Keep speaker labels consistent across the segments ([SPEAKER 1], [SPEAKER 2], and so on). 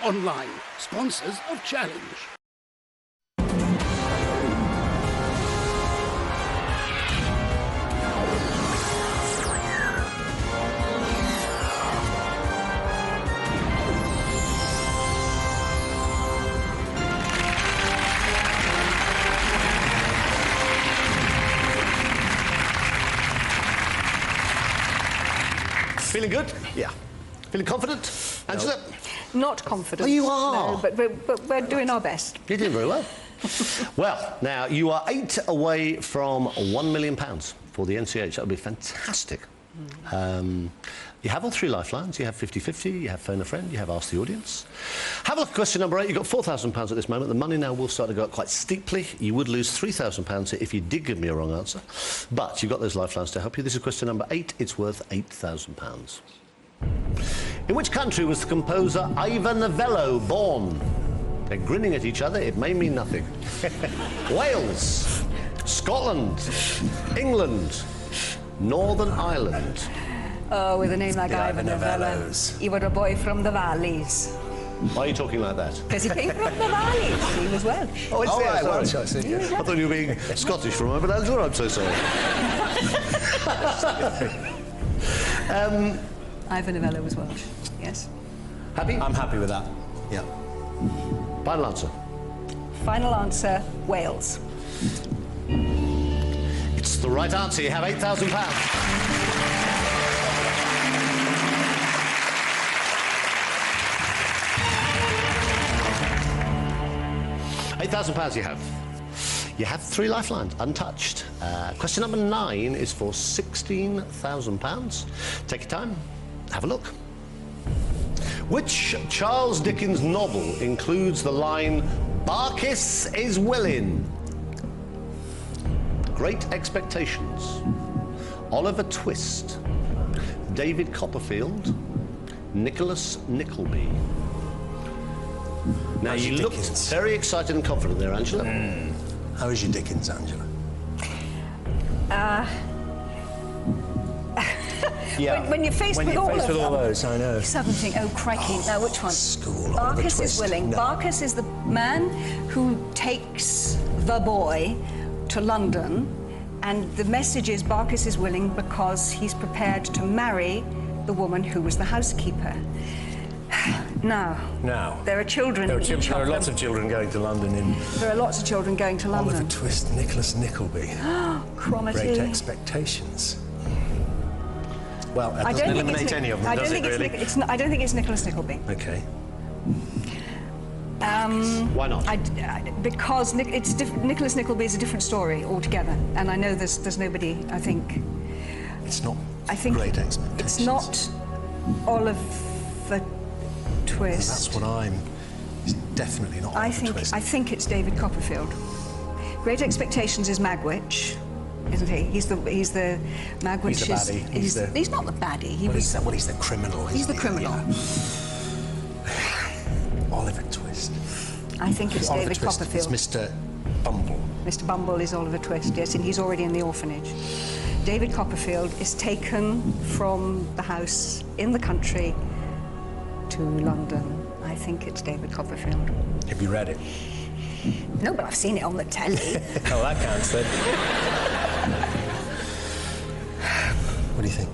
[SPEAKER 1] Online, sponsors of Challenge.
[SPEAKER 2] Feeling good? Yeah. Feeling confident? Angela?
[SPEAKER 3] Not confident.
[SPEAKER 2] Oh, you are?
[SPEAKER 3] No, but we're doing our best.
[SPEAKER 2] You're doing very well. Well, now, you are 8 away from £1 million for the NCH. That would be fantastic. You have all 3 lifelines. You have 50-50, you have phone a friend, you have ask the audience. Have a look at question number 8. You've got £4,000 at this moment. The money now will start to go up quite steeply. You would lose £3,000 if you did give me a wrong answer. But you've got those lifelines to help you. This is question number 8. It's worth £8,000. In which country was the composer Ivor Novello born? They're grinning at each other. It may mean nothing. Wales, Scotland, England, Northern Ireland.
[SPEAKER 3] Oh, with a name like
[SPEAKER 4] The
[SPEAKER 3] Ivor Novello. He was a boy from the valleys.
[SPEAKER 2] Why are you talking like that?
[SPEAKER 3] Because he came from the valleys. He was Welsh.
[SPEAKER 2] Oh,
[SPEAKER 4] Oh, right,
[SPEAKER 2] sorry.
[SPEAKER 4] Welsh, I see.
[SPEAKER 2] I thought you were being Scottish for a moment, but Angela, I'm so sorry.
[SPEAKER 3] Ivor Novello was Welsh, yes.
[SPEAKER 2] Happy?
[SPEAKER 4] I'm happy with that. Yeah.
[SPEAKER 2] Final answer.
[SPEAKER 3] Final answer, Wales.
[SPEAKER 2] It's the right answer. You have £8,000. £8,000 you have. You have 3 lifelines, untouched. Question number 9 is for £16,000. Take your time, have a look. Which Charles Dickens novel includes the line, "Barkis is willing"? Great Expectations, Oliver Twist, David Copperfield, Nicholas Nickleby. Now, you looked
[SPEAKER 4] Dickens?
[SPEAKER 2] very excited and confident there, Angela.
[SPEAKER 4] How is your Dickens, Angela? Yeah.
[SPEAKER 3] When you're faced with all of them,
[SPEAKER 4] those, I know.
[SPEAKER 3] you suddenly think, oh, crikey, now which one?
[SPEAKER 4] School,
[SPEAKER 3] Barkis
[SPEAKER 4] Oliver
[SPEAKER 3] is
[SPEAKER 4] Twist.
[SPEAKER 3] willing.
[SPEAKER 4] No.
[SPEAKER 3] Barkis is the man who takes the boy to London, and the message is Barkis is willing because he's prepared to marry the woman who was the housekeeper. Now, there are children.
[SPEAKER 4] There are,
[SPEAKER 3] each
[SPEAKER 4] there are
[SPEAKER 3] of
[SPEAKER 4] lots
[SPEAKER 3] them.
[SPEAKER 4] of children going to London in
[SPEAKER 3] There are lots of children going to
[SPEAKER 4] Oliver
[SPEAKER 3] London.
[SPEAKER 4] Twist, Nicholas Nickleby.
[SPEAKER 3] Cromarty.
[SPEAKER 4] Great Expectations. Well, that
[SPEAKER 3] I
[SPEAKER 4] doesn't
[SPEAKER 3] don't think
[SPEAKER 4] eliminate
[SPEAKER 3] it's
[SPEAKER 4] any of them,
[SPEAKER 3] I
[SPEAKER 4] does
[SPEAKER 3] don't
[SPEAKER 4] it,
[SPEAKER 3] think
[SPEAKER 4] really?
[SPEAKER 3] I don't think it's Nicholas Nickleby.
[SPEAKER 4] Okay.
[SPEAKER 2] Why not?
[SPEAKER 3] Because Nicholas Nickleby is a different story altogether, and I know there's nobody. I think
[SPEAKER 4] It's not
[SPEAKER 3] Great
[SPEAKER 4] Great Expectations.
[SPEAKER 3] It's not Oliver Twist.
[SPEAKER 4] That's what I'm... It's definitely not Oliver Twist.
[SPEAKER 3] I think it's David Copperfield. Great Expectations is Magwitch, isn't he? He's the Magwitch.
[SPEAKER 4] He's the baddie.
[SPEAKER 3] He's not the baddie.
[SPEAKER 4] He's the criminal.
[SPEAKER 3] He's the criminal.
[SPEAKER 4] Oliver Twist.
[SPEAKER 3] I think it's
[SPEAKER 4] Oliver
[SPEAKER 3] David
[SPEAKER 4] Twist.
[SPEAKER 3] Copperfield.
[SPEAKER 4] It's Mr. Bumble.
[SPEAKER 3] Mr. Bumble is Oliver Twist, yes, and he's already in the orphanage. David Copperfield is taken from the house in the country to London. I think it's David Copperfield.
[SPEAKER 4] Have you read it?
[SPEAKER 3] No, but I've seen it on the telly.
[SPEAKER 4] Oh, that counts then. What do you think?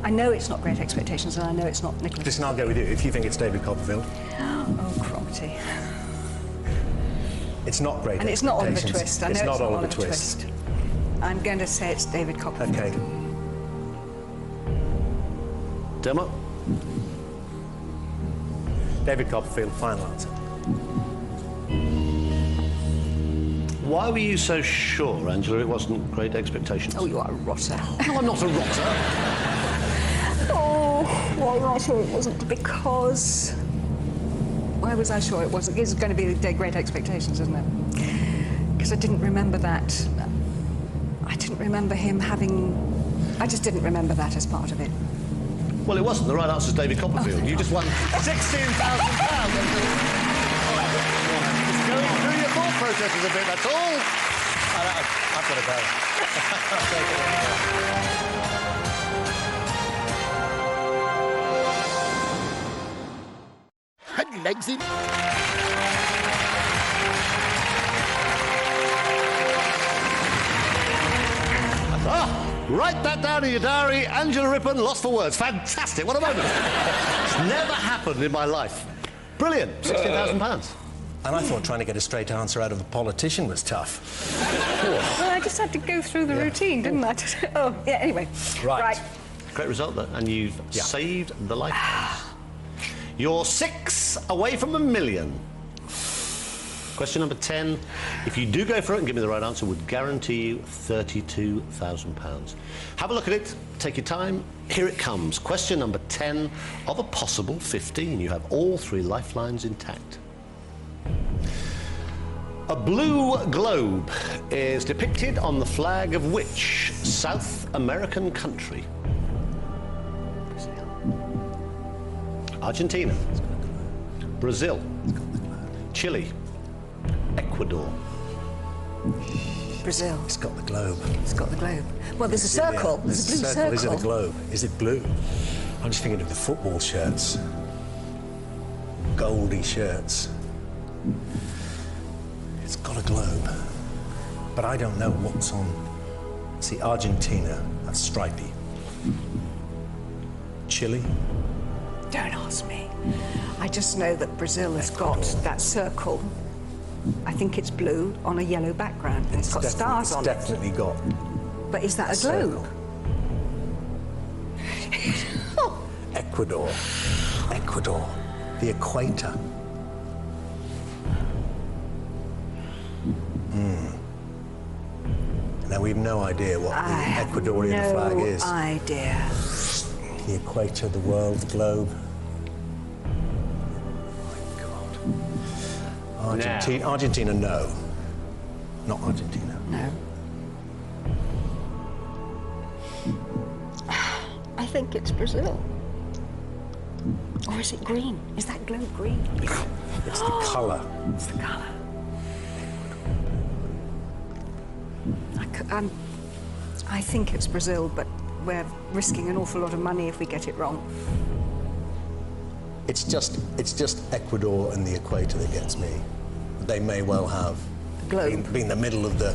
[SPEAKER 3] I know it's not Great Expectations, and I know it's not Nicholas.
[SPEAKER 4] Listen, I'll go with you. If you think it's David Copperfield,
[SPEAKER 3] Oh, Cromarty.
[SPEAKER 4] it's not Great
[SPEAKER 3] And it's not Oliver
[SPEAKER 4] Expectations.
[SPEAKER 3] Twist. I know
[SPEAKER 4] it's not Oliver Twist.
[SPEAKER 3] I'm going to say it's David Copperfield.
[SPEAKER 4] Okay.
[SPEAKER 2] Demo?
[SPEAKER 4] David Copperfield, final answer.
[SPEAKER 2] Why were you so sure, Angela, it wasn't Great Expectations?
[SPEAKER 3] Oh, you are a rotter.
[SPEAKER 2] No, I'm not a rotter.
[SPEAKER 3] Oh, why was I sure it wasn't? Because... Why was I sure it wasn't? It's going to be the Great Expectations, isn't it? Because I didn't remember that. I didn't remember him having... I just didn't remember that as part of it.
[SPEAKER 2] Well, it wasn't. The right answer is David Copperfield. You just won £16,000. Just going through your thought processes a bit, that's all.
[SPEAKER 4] I've got to go.
[SPEAKER 1] legs in.
[SPEAKER 2] Write that down in your diary. Angela Rippon, lost for words. Fantastic. What a moment. It's never happened in my life. Brilliant. £16,000.
[SPEAKER 4] And I thought trying to get a straight answer out of a politician was tough.
[SPEAKER 3] Well, I just had to go through the routine, didn't I? Oh, yeah, anyway.
[SPEAKER 4] Right.
[SPEAKER 2] Great result, though. And you've saved the life. You're 6 away from £1 million. Question number 10. If you do go for it and give me the right answer, would guarantee you £32,000. Have a look at it. Take your time. Here it comes. Question number 10 of a possible 15. You have all 3 lifelines intact. A blue globe is depicted on the flag of which South American country? Argentina, Brazil, Chile, Ecuador.
[SPEAKER 3] Brazil.
[SPEAKER 4] It's got the globe.
[SPEAKER 3] It's got the globe. Well, there's a circle. There's a blue circle.
[SPEAKER 4] Is it a globe? Is it blue? I'm just thinking of the football shirts. Goldy shirts. It's got a globe. But I don't know what's on. See, Argentina, that's stripy. Chile.
[SPEAKER 3] Don't ask me. I just know that Brazil has got that circle. I think it's blue on a yellow background, and it's got stars on it.
[SPEAKER 4] It's definitely got.
[SPEAKER 3] But is that a globe?
[SPEAKER 4] Ecuador. Ecuador. The equator. Now, we've no idea what the Ecuadorian flag is.
[SPEAKER 3] No idea.
[SPEAKER 4] The equator, the world, the globe. Oh, my God. Argentina, no. Not Argentina.
[SPEAKER 3] No. I think it's Brazil. Or is it green? Is that globe green?
[SPEAKER 4] It's the colour.
[SPEAKER 3] It's the colour. I think it's Brazil, but we're risking an awful lot of money if we get it wrong.
[SPEAKER 4] It's just Ecuador and the equator that gets me. They may well have
[SPEAKER 3] Globe.
[SPEAKER 4] Being the middle of the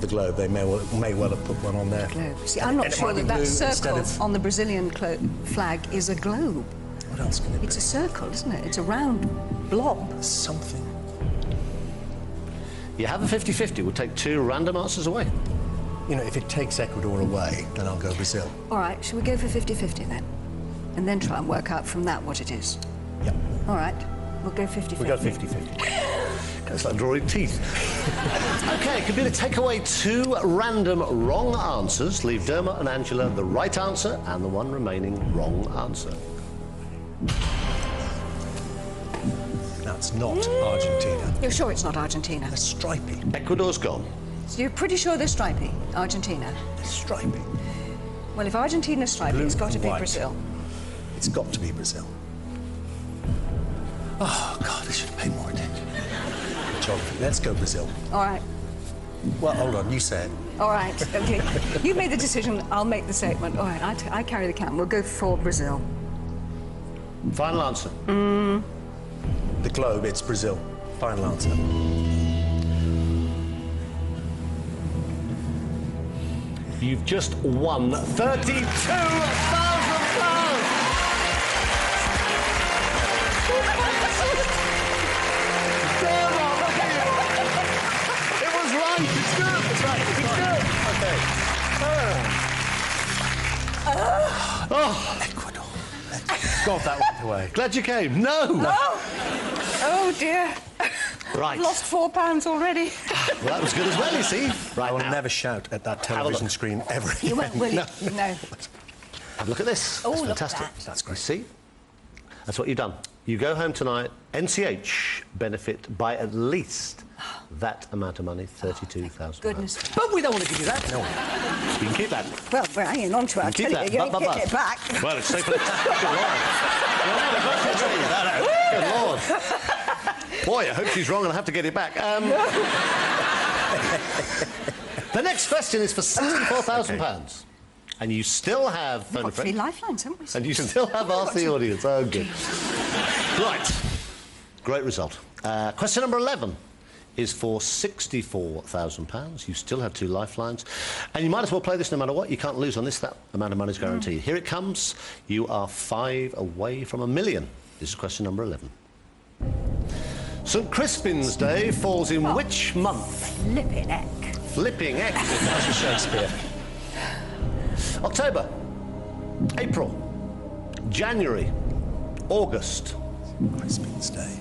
[SPEAKER 4] globe, they may well have put one on there.
[SPEAKER 3] Globe. See, I'm not sure that circle on the Brazilian flag is a globe.
[SPEAKER 4] What else can it be?
[SPEAKER 3] It's a circle, isn't it? It's a round blob.
[SPEAKER 4] Something.
[SPEAKER 2] You have a 50-50. We'll take 2 random answers away.
[SPEAKER 4] You know, if it takes Ecuador away, then I'll go Brazil.
[SPEAKER 3] All right, shall we go for 50-50 then? And then try and work out from that what it is.
[SPEAKER 4] Yep.
[SPEAKER 3] All right, we'll go 50-50.
[SPEAKER 4] We go 50-50.
[SPEAKER 2] It's like drawing teeth. OK, computer, take away 2 random wrong answers. Leave Dermot and Angela the right answer and the one remaining wrong answer.
[SPEAKER 4] That's not Argentina.
[SPEAKER 3] You're sure it's not Argentina?
[SPEAKER 4] They're stripy.
[SPEAKER 2] Ecuador's gone.
[SPEAKER 3] So you're pretty sure they're stripy, Argentina?
[SPEAKER 4] They're stripy.
[SPEAKER 3] Well, if Argentina's stripy,
[SPEAKER 4] Blue
[SPEAKER 3] it's got to
[SPEAKER 4] and
[SPEAKER 3] be
[SPEAKER 4] white.
[SPEAKER 3] Brazil.
[SPEAKER 4] It's got to be Brazil. Oh, God, I should have paid more attention. Geography. Let's go Brazil.
[SPEAKER 3] All right.
[SPEAKER 4] Well, hold on, you say it.
[SPEAKER 3] All right, OK. You made the decision, I'll make the statement. All right, I carry the count. We'll go for Brazil.
[SPEAKER 2] Final answer.
[SPEAKER 4] The globe, it's Brazil. Final answer.
[SPEAKER 2] You've just won £32,000! It was right. It's good. It's right. It's good.
[SPEAKER 4] Okay.
[SPEAKER 2] Oh,
[SPEAKER 4] Ecuador. God, that went away.
[SPEAKER 2] glad you came. No.
[SPEAKER 3] Oh, dear.
[SPEAKER 2] Right.
[SPEAKER 3] I've lost £4 already.
[SPEAKER 2] Well, that was good as well, you see. Right
[SPEAKER 4] I will
[SPEAKER 2] now.
[SPEAKER 4] never shout at that
[SPEAKER 2] a
[SPEAKER 4] television
[SPEAKER 2] look.
[SPEAKER 4] screen ever
[SPEAKER 3] You won't, will you?
[SPEAKER 4] No.
[SPEAKER 3] No.
[SPEAKER 2] Have a look at this.
[SPEAKER 3] Oh,
[SPEAKER 2] That's
[SPEAKER 3] look at
[SPEAKER 2] fantastic.
[SPEAKER 3] that.
[SPEAKER 4] That's
[SPEAKER 2] You
[SPEAKER 4] great.
[SPEAKER 2] see? That's what you've done. You go home tonight, NCH benefit by at least that amount of money, £32,000.
[SPEAKER 3] Goodness.
[SPEAKER 2] But we don't want to give you that. No. You can keep that.
[SPEAKER 3] Well, we're hanging on to it. I'll
[SPEAKER 2] Keep
[SPEAKER 3] tell you,
[SPEAKER 2] that.
[SPEAKER 3] you ain't
[SPEAKER 2] But.
[SPEAKER 3] getting it back.
[SPEAKER 2] Well, it's safe. Good Lord. Good Lord. Boy, I hope she's wrong and I have to get it back. The next question is for £64,000. And you still have...
[SPEAKER 3] We've got 3 lifelines, haven't we?
[SPEAKER 2] And you still have asked the audience. Oh, good. Right. Great result. Question number 11 is for £64,000. You still have 2 lifelines. And you might as well play this no matter what. You can't lose on this. That amount of money is guaranteed. Here it comes. You are 5 away from £1 million. This is question number 11. St Crispin's Day falls in which month?
[SPEAKER 3] Flipping heck.
[SPEAKER 2] Flipping heck. That's a Shakespeare. October, April, January, August.
[SPEAKER 4] Crispin's Day.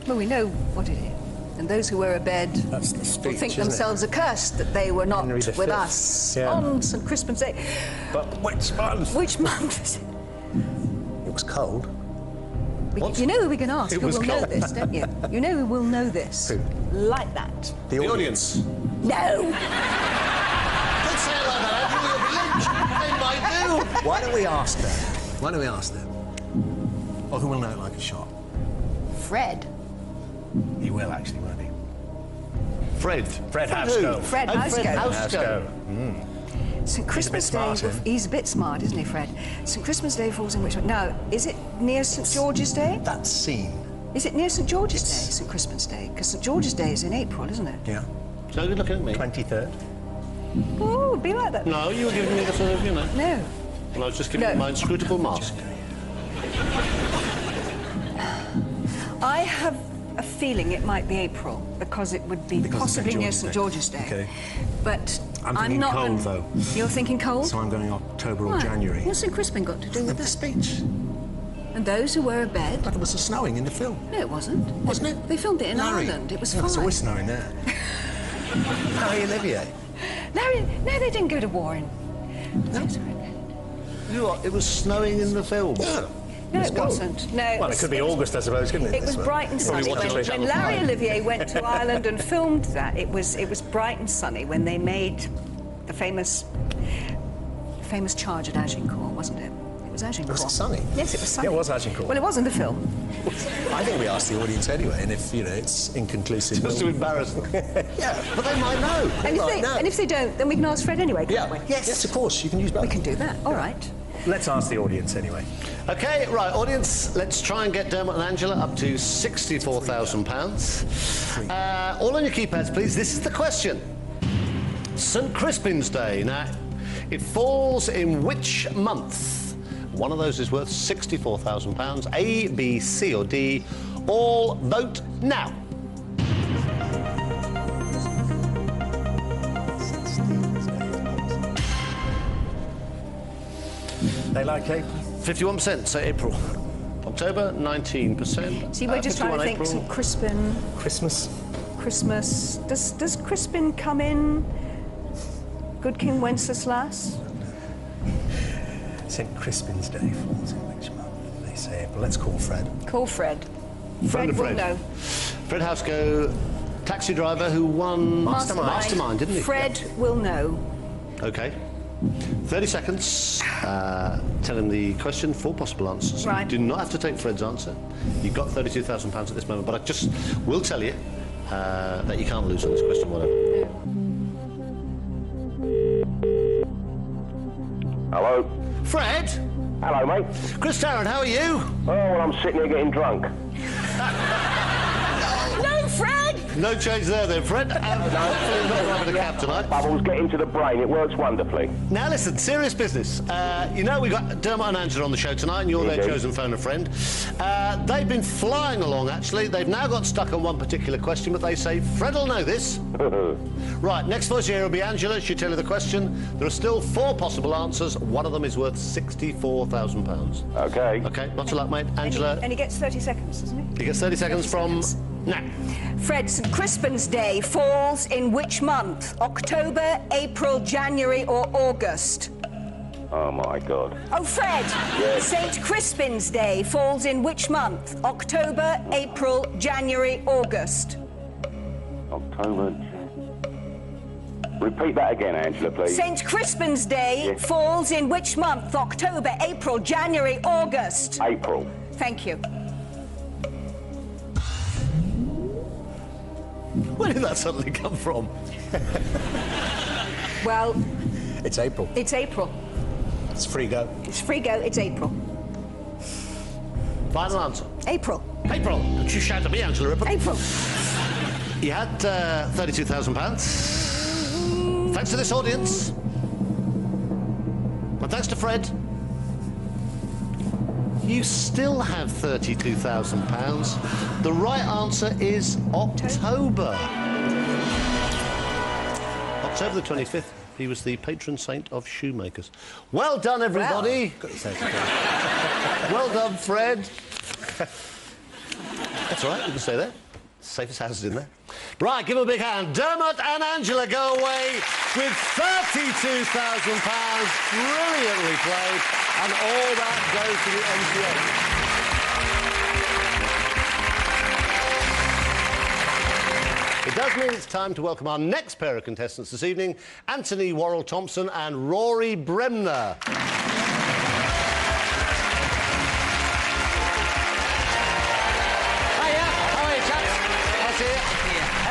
[SPEAKER 3] Well, we know what it is. And those who were abed
[SPEAKER 4] That's the speech,
[SPEAKER 3] will think
[SPEAKER 4] isn't
[SPEAKER 3] themselves accursed that they were not
[SPEAKER 4] Henry V.
[SPEAKER 3] with us
[SPEAKER 4] Yeah.
[SPEAKER 3] on St Crispin's Day.
[SPEAKER 4] But which month?
[SPEAKER 3] Which month is it?
[SPEAKER 4] It was cold.
[SPEAKER 2] What?
[SPEAKER 3] You know who we can ask
[SPEAKER 2] It
[SPEAKER 3] who
[SPEAKER 2] was
[SPEAKER 3] will know
[SPEAKER 2] cold.
[SPEAKER 3] this, don't you? You know who will know this.
[SPEAKER 4] Who?
[SPEAKER 3] Like that.
[SPEAKER 4] The audience.
[SPEAKER 3] No!
[SPEAKER 2] Don't say it like that, Andrew. You'll be lynched. They might do.
[SPEAKER 4] Why don't we ask them? Why don't we ask them? Or who will know it like a shot?
[SPEAKER 3] Fred.
[SPEAKER 4] He will, actually, won't he?
[SPEAKER 2] Fred.
[SPEAKER 4] Fred
[SPEAKER 2] who?
[SPEAKER 4] Housego.
[SPEAKER 3] Fred
[SPEAKER 2] Oh,
[SPEAKER 3] Housego.
[SPEAKER 2] Housego.
[SPEAKER 3] St Christmas Day.
[SPEAKER 4] smart, isn't he?
[SPEAKER 3] He's a bit smart, isn't he, Fred? St Christmas Day falls in which one? Now, is it near St George's Day?
[SPEAKER 4] That scene.
[SPEAKER 3] Is it near St George's Day, St Christmas Day? Because St George's Day is in April, isn't it?
[SPEAKER 4] Yeah.
[SPEAKER 2] So you're looking at me.
[SPEAKER 4] 23rd.
[SPEAKER 3] Oh, it'd be like that.
[SPEAKER 2] No, you were giving me the sort of, you know.
[SPEAKER 3] No.
[SPEAKER 2] Well, I was just giving you
[SPEAKER 3] No.
[SPEAKER 2] my inscrutable mask.
[SPEAKER 3] I have a feeling it might be April because it would be
[SPEAKER 4] Because of
[SPEAKER 3] possibly
[SPEAKER 4] St.
[SPEAKER 3] near
[SPEAKER 4] George's
[SPEAKER 3] St
[SPEAKER 4] Day.
[SPEAKER 3] George's Day.
[SPEAKER 4] Okay.
[SPEAKER 3] But
[SPEAKER 4] I'm thinking
[SPEAKER 3] not.
[SPEAKER 4] cold, though.
[SPEAKER 3] You're thinking cold?
[SPEAKER 4] So I'm going October or
[SPEAKER 3] Why?
[SPEAKER 4] January.
[SPEAKER 3] What's St Crispin got to do with
[SPEAKER 4] The
[SPEAKER 3] that?
[SPEAKER 4] speech.
[SPEAKER 3] And those who were abed?
[SPEAKER 4] But there was snowing in the film.
[SPEAKER 3] No, it wasn't.
[SPEAKER 4] Wasn't it?
[SPEAKER 3] They filmed it in
[SPEAKER 4] Larry.
[SPEAKER 3] Ireland. It was
[SPEAKER 4] Yeah,
[SPEAKER 3] fine.
[SPEAKER 4] it's always snowing there. Harry Olivier.
[SPEAKER 3] No, they didn't go to war in.
[SPEAKER 2] You know what? It was snowing in the film.
[SPEAKER 4] Yeah.
[SPEAKER 3] No, it wasn't. No,
[SPEAKER 4] Well, it could be August, I suppose, couldn't it?
[SPEAKER 3] It was bright and sunny.
[SPEAKER 2] watched it on
[SPEAKER 3] When
[SPEAKER 2] Channel
[SPEAKER 3] Larry
[SPEAKER 2] 5.
[SPEAKER 3] Olivier went to Ireland and filmed that, it was bright and sunny when they made the famous charge at Agincourt, wasn't it? It was Agincourt.
[SPEAKER 4] Was it sunny?
[SPEAKER 3] Yes, it was sunny.
[SPEAKER 4] Yeah, it was Agincourt.
[SPEAKER 3] Well, it was in the film.
[SPEAKER 4] I think we asked the audience anyway, and if, you know, it's inconclusive...
[SPEAKER 2] Just to embarrass them.
[SPEAKER 4] Yeah.
[SPEAKER 2] But they might know.
[SPEAKER 3] And if they don't, then we can ask Fred anyway, can't we?
[SPEAKER 4] Yes, of course, you can use both.
[SPEAKER 3] We can do that. All right.
[SPEAKER 4] Let's ask the audience anyway.
[SPEAKER 2] OK, right, audience, let's try and get Dermot and Angela up to £64,000. All on your keypads, please. This is the question. St Crispin's Day. Now, it falls in which month? One of those is worth £64,000. A, B, C or D. All vote now.
[SPEAKER 4] They like April.
[SPEAKER 2] 51%, say April. October, 19%.
[SPEAKER 3] See, we're just trying to
[SPEAKER 2] 51
[SPEAKER 3] think
[SPEAKER 2] April.
[SPEAKER 3] St Crispin,
[SPEAKER 4] Christmas.
[SPEAKER 3] Christmas. Does Crispin come in? Good King Wenceslas?
[SPEAKER 4] St Crispin's Day falls in which month? They say April. Let's call Fred.
[SPEAKER 3] Call Fred.
[SPEAKER 2] Friend of
[SPEAKER 3] will
[SPEAKER 2] Fred.
[SPEAKER 3] know.
[SPEAKER 2] Fred Housego, taxi driver who won Mastermind, didn't he?
[SPEAKER 3] Fred will know.
[SPEAKER 2] OK. 30 seconds. Tell him the question, 4 possible answers.
[SPEAKER 3] Right.
[SPEAKER 2] You do not have to take Fred's answer. You've got £32,000 at this moment, but I just will tell you that you can't lose on this question, whatever.
[SPEAKER 5] Hello?
[SPEAKER 2] Fred?
[SPEAKER 5] Hello, mate.
[SPEAKER 2] Chris Tarrant, how are you?
[SPEAKER 5] Oh, well, I'm sitting here getting drunk.
[SPEAKER 3] No, Fred!
[SPEAKER 2] No change there then, Fred. Hopefully not driving a cab tonight.
[SPEAKER 5] Bubbles get into the brain. It works wonderfully.
[SPEAKER 2] Now listen, serious business. You know we've got Dermot and Angela on the show tonight, and you're their
[SPEAKER 5] Indeed.
[SPEAKER 2] chosen phone a friend. They've been flying along, actually. They've now got stuck on one particular question, but they say, Fred will know this. Right, next voice here will be Angela. She'll tell you the question. There are still 4 possible answers. One of them is worth £64,000.
[SPEAKER 5] Okay.
[SPEAKER 2] OK, lots of luck, mate. Angela,
[SPEAKER 3] And he gets 30 seconds, doesn't he?
[SPEAKER 2] he gets 30 seconds from now.
[SPEAKER 3] Fred, St Crispin's Day falls in which month? October, April, January or August?
[SPEAKER 5] Oh, my God.
[SPEAKER 3] Oh, Fred!
[SPEAKER 5] Yes.
[SPEAKER 3] St Crispin's Day falls in which month? October, April, January, August?
[SPEAKER 5] October... Repeat that again, Angela, please.
[SPEAKER 3] St Crispin's Day
[SPEAKER 5] Yes.
[SPEAKER 3] falls in which month? October, April, January, August?
[SPEAKER 5] April.
[SPEAKER 3] Thank you.
[SPEAKER 2] Where did that suddenly come from?
[SPEAKER 3] Well,
[SPEAKER 4] It's April.
[SPEAKER 3] it's April.
[SPEAKER 4] It's free go.
[SPEAKER 3] It's free go, it's April.
[SPEAKER 2] Final answer.
[SPEAKER 3] April.
[SPEAKER 2] April, don't you shout at me, Angela Ripple.
[SPEAKER 3] April.
[SPEAKER 2] You had £32,000. Thanks to this audience. And thanks to Fred. You still have £32,000. The right answer is October. October the 25th. He was the patron saint of shoemakers. Well done, everybody. Well done, Fred. That's all right, you can stay there. Safest houses in there. Right, give them a big hand. Dermot and Angela go away with £32,000. Brilliantly played. And all that goes to the NCA. It does mean it's time to welcome our next pair of contestants this evening, Anthony Worrell-Thompson and Rory Bremner.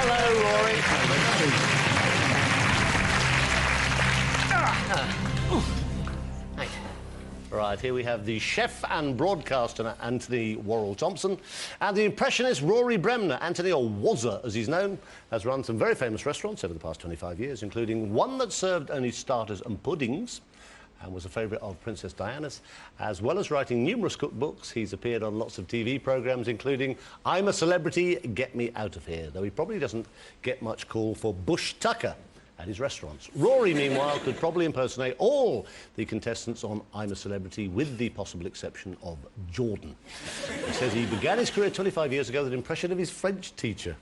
[SPEAKER 2] Hello, Rory. Right, here we have the chef and broadcaster Anthony Worrell-Thompson and the impressionist Rory Bremner. Anthony, or Wazza as he's known, has run some very famous restaurants over the past 25 years, including one that served only starters and puddings and was a favourite of Princess Diana's. As well as writing numerous cookbooks, he's appeared on lots of TV programmes, including I'm a Celebrity, Get Me Out of Here, though he probably doesn't get much call for Bush Tucker at his restaurants. Rory, meanwhile, could probably impersonate all the contestants on I'm a Celebrity, with the possible exception of Jordan. He says he began his career 25 years ago with an impression of his French teacher,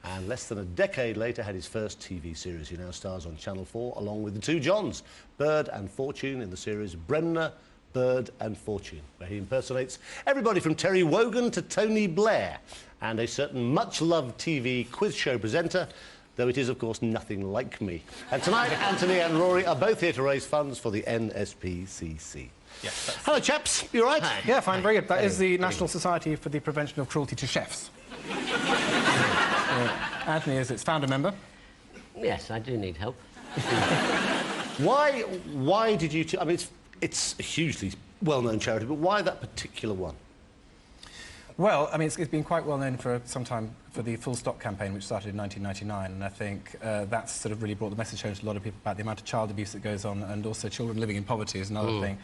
[SPEAKER 2] and less than a decade later had his first TV series. He now stars on Channel 4 along with the two Johns, Bird and Fortune, in the series Bremner, Bird and Fortune, where he impersonates everybody from Terry Wogan to Tony Blair and a certain much-loved TV quiz show presenter, though it is, of course, nothing like me. And tonight, Anthony and Rory are both here to raise funds for the NSPCC.
[SPEAKER 6] Yes.
[SPEAKER 2] Hello, chaps. You all right?
[SPEAKER 6] Hi. Yeah, fine, very good. That is the National Society for the Prevention of Cruelty to Chefs. Anthony is its founder member.
[SPEAKER 7] Yes, I do need help.
[SPEAKER 2] Why did you... I mean, it's a hugely well-known charity, but why that particular one?
[SPEAKER 6] Well, I mean, it's been quite well known for some time for the Full Stop campaign, which started in 1999, and I think that's sort of really brought the message home to a lot of people about the amount of child abuse that goes on, and also children living in poverty is another thing.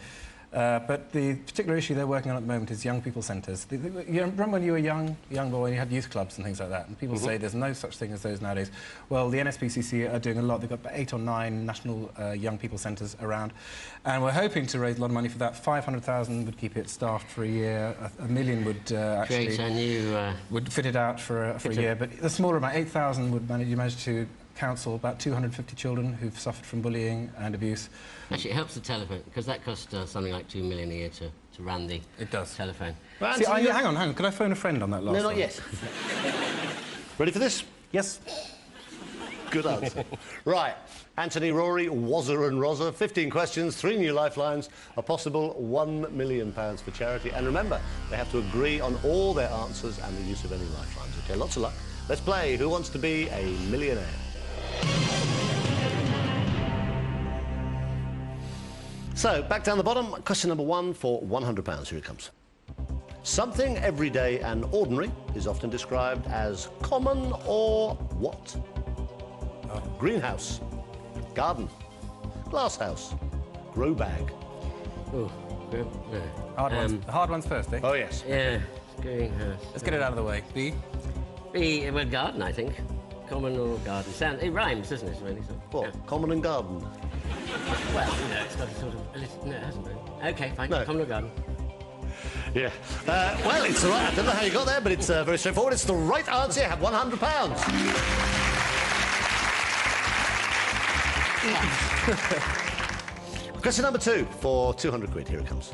[SPEAKER 6] But the particular issue they're working on at the moment is young people centres. You remember when you were a young boy and you had youth clubs and things like that, and people say there's no such thing as those nowadays. Well, the NSPCC are doing a lot. They've got about 8 or 9 national young people centres around, and we're hoping to raise a lot of money for that. 500,000 would keep it staffed for a year. $1 million would actually...
[SPEAKER 7] Create a new...
[SPEAKER 6] would fit it out for a year, but the smaller amount, 8,000, would manage to counsel about 250 children who've suffered from bullying and abuse.
[SPEAKER 7] Actually, it helps the telephone, because that costs something like $2 million a year to run the telephone.
[SPEAKER 6] Well, see, hang on. Could I phone a friend on that last one?
[SPEAKER 2] No, not yet. Ready for this?
[SPEAKER 6] Yes.
[SPEAKER 2] Good answer. Right. Anthony, Rory, Wazza and Rozza. 15 questions, 3 new lifelines, a possible £1 million for charity. And remember, they have to agree on all their answers and the use of any lifelines. OK, lots of luck. Let's play Who Wants to Be a Millionaire? So, back down the bottom, question number 1 for £100. Here it comes. Something everyday and ordinary is often described as common or what? Greenhouse, garden, glass house, grow bag.
[SPEAKER 7] Oh, no.
[SPEAKER 6] Hard ones first, eh?
[SPEAKER 2] Oh, yes.
[SPEAKER 7] Yeah, greenhouse.
[SPEAKER 6] Let's get it out of the way. B?
[SPEAKER 7] Well, garden, I think. Common or garden. It rhymes, doesn't it, really? So,
[SPEAKER 2] What?
[SPEAKER 7] yeah.
[SPEAKER 2] Common and garden?
[SPEAKER 7] Well, it's got a sort of... No, it hasn't, really. OK, fine.
[SPEAKER 2] No.
[SPEAKER 7] Common or garden.
[SPEAKER 2] Yeah. Well, it's all right. I don't know how you got there, but it's very straightforward. It's the right answer. You have £100. Question number 2 for 200 quid. Here it comes.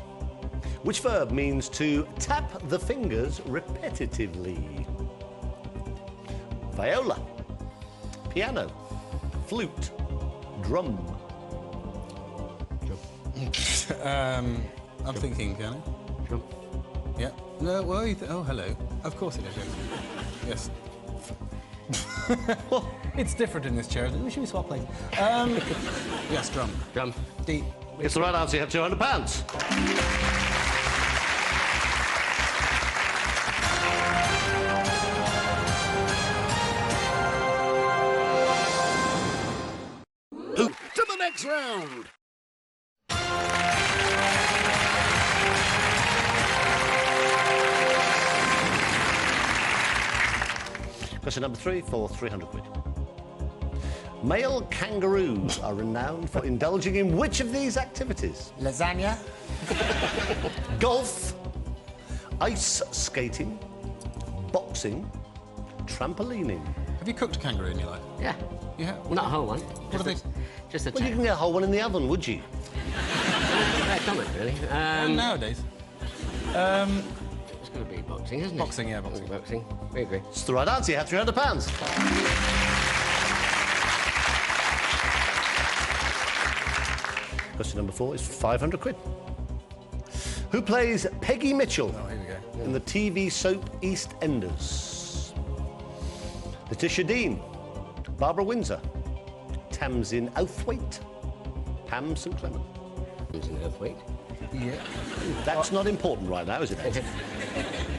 [SPEAKER 2] Which verb means to tap the fingers repetitively? Viola, piano, flute, drum.
[SPEAKER 6] I'm thinking, piano.
[SPEAKER 7] Drum.
[SPEAKER 6] Yeah. No, well, oh, hello. Of course it is, yes. It's different in this chair. Should we swap places? Yes, drum.
[SPEAKER 7] Drum.
[SPEAKER 6] D.
[SPEAKER 2] It's the right answer. You have £200.
[SPEAKER 1] next round.
[SPEAKER 2] Question number 3 for 300 quid. Male kangaroos are renowned for indulging in which of these activities?
[SPEAKER 8] Lasagna.
[SPEAKER 2] Golf, ice skating, boxing, trampolining.
[SPEAKER 6] Have you cooked a kangaroo in your life?
[SPEAKER 7] Yeah.
[SPEAKER 6] Yeah.
[SPEAKER 7] Not a whole one.
[SPEAKER 6] What are they?
[SPEAKER 7] Just a
[SPEAKER 2] Well, you
[SPEAKER 7] tail.
[SPEAKER 2] can get a whole one in the oven, would you?
[SPEAKER 7] Very common, really.
[SPEAKER 6] Nowadays.
[SPEAKER 7] It's going to be boxing, isn't it?
[SPEAKER 6] Boxing, yeah, boxing.
[SPEAKER 7] Boxing. We agree.
[SPEAKER 2] It's the right answer. You have £300. Question number 4 is 500 quid. Who plays Peggy Mitchell
[SPEAKER 6] Oh, here we go.
[SPEAKER 2] in the TV soap EastEnders? Letitia Dean, Barbara Windsor, Tamsin Outhwaite, Pam St Clement.
[SPEAKER 7] It's an earthquake.
[SPEAKER 6] Yeah.
[SPEAKER 2] That's not important right now, is it?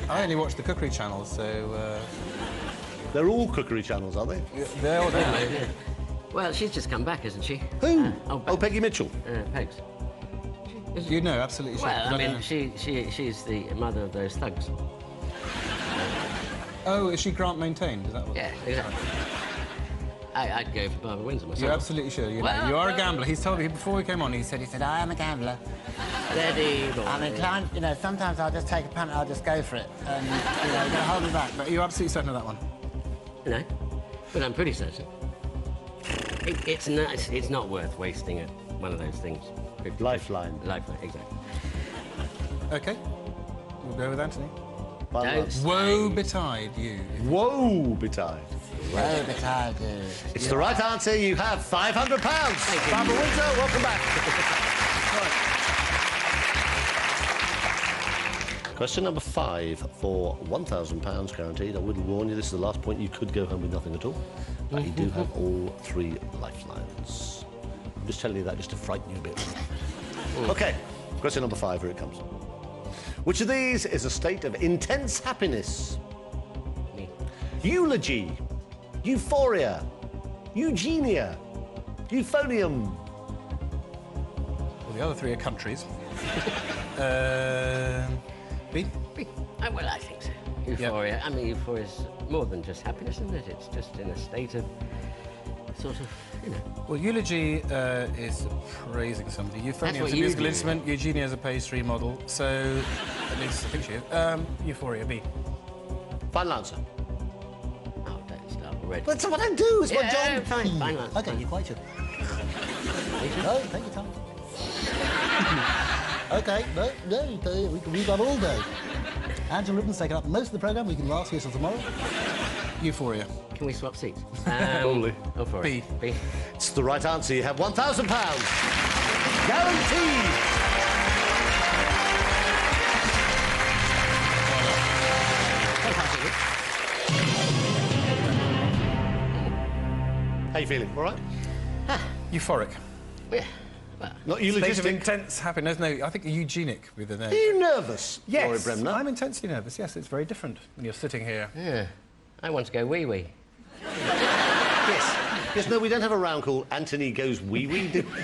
[SPEAKER 6] I only watch the cookery channel, so...
[SPEAKER 2] They're all cookery channels, are they?
[SPEAKER 6] They're all there.
[SPEAKER 7] Well, she's just come back, isn't she?
[SPEAKER 2] Who?
[SPEAKER 7] Oh,
[SPEAKER 2] Peggy Mitchell.
[SPEAKER 7] Pegs.
[SPEAKER 6] You know, absolutely. Sure.
[SPEAKER 7] Well, I
[SPEAKER 6] don't
[SPEAKER 7] mean,
[SPEAKER 6] know.
[SPEAKER 7] she's the mother of those thugs.
[SPEAKER 6] Oh, is she Grant maintained? Is that what?
[SPEAKER 7] Yeah, exactly. I'd go for Barbara Windsor myself.
[SPEAKER 6] You're absolutely sure. You,
[SPEAKER 7] Well,
[SPEAKER 6] know, you are a
[SPEAKER 7] well-
[SPEAKER 6] gambler. He's told me before we came on. He said,
[SPEAKER 8] I am a gambler.
[SPEAKER 7] Steady boy.
[SPEAKER 8] I'm inclined, you know, sometimes I'll just take a punt, I'll just go for it. And, you know, you've got to hold me back.
[SPEAKER 6] but you're absolutely certain of that one.
[SPEAKER 7] No, but I'm pretty certain. It's not worth wasting one of those things.
[SPEAKER 2] Lifeline.
[SPEAKER 7] Lifeline, exactly.
[SPEAKER 6] Okay. We'll go with Anthony.
[SPEAKER 7] Don't
[SPEAKER 6] Woe betide you.
[SPEAKER 2] Woe betide.
[SPEAKER 8] Woe betide you.
[SPEAKER 2] It's the right answer. You have £500. Barbara Windsor, welcome back. Right. Question number 5 for £1,000 guaranteed. I would warn you, this is the last point. You could go home with nothing at all. But you do have all 3 lifelines. I'm just telling you that just to frighten you a bit. OK, question number 5, here it comes. Which of these is a state of intense happiness?
[SPEAKER 7] Me.
[SPEAKER 2] Eulogy, euphoria, eugenia, euphonium.
[SPEAKER 6] Well, the other 3 are countries. B?
[SPEAKER 7] Well, I think so. Euphoria. I mean, euphoria is more than just happiness, isn't it? It's just in a state of sort of, you know.
[SPEAKER 6] Well, eulogy is praising somebody. Euphonia
[SPEAKER 7] what
[SPEAKER 6] is a
[SPEAKER 7] you
[SPEAKER 6] musical
[SPEAKER 7] do.
[SPEAKER 6] instrument. Eugenia is a pastry model. So, at least I think she is. Euphoria, B.
[SPEAKER 2] Final answer.
[SPEAKER 7] Oh, don't start already.
[SPEAKER 2] That's what I do. It's my
[SPEAKER 7] Yeah,
[SPEAKER 2] job.
[SPEAKER 7] fine, fine. Lance,
[SPEAKER 8] Okay,
[SPEAKER 7] fine.
[SPEAKER 8] you're quite sure. No, take your time. Okay, no, we've got all day. Angela Ribbon's taken up most of the programme. We can last here till tomorrow.
[SPEAKER 6] Euphoria.
[SPEAKER 7] Can we swap seats?
[SPEAKER 2] Only.
[SPEAKER 7] Go for
[SPEAKER 6] B.
[SPEAKER 7] it. B.
[SPEAKER 2] It's the right answer. You have £1,000. Guaranteed. How you feeling? All right?
[SPEAKER 6] Euphoric.
[SPEAKER 7] Yeah. Well,
[SPEAKER 2] Not
[SPEAKER 6] State of
[SPEAKER 2] eulogistic.
[SPEAKER 6] intense happiness. No, I think eugenic with the
[SPEAKER 2] Are
[SPEAKER 6] name.
[SPEAKER 2] you nervous, Laurie
[SPEAKER 6] Yes,
[SPEAKER 2] Bremner?
[SPEAKER 6] I'm intensely nervous. Yes, it's very different when you're sitting here.
[SPEAKER 7] yeah. I want to go wee-wee.
[SPEAKER 2] Yes. Yes, no, we don't have a round called Anthony Goes Wee-Wee, do we?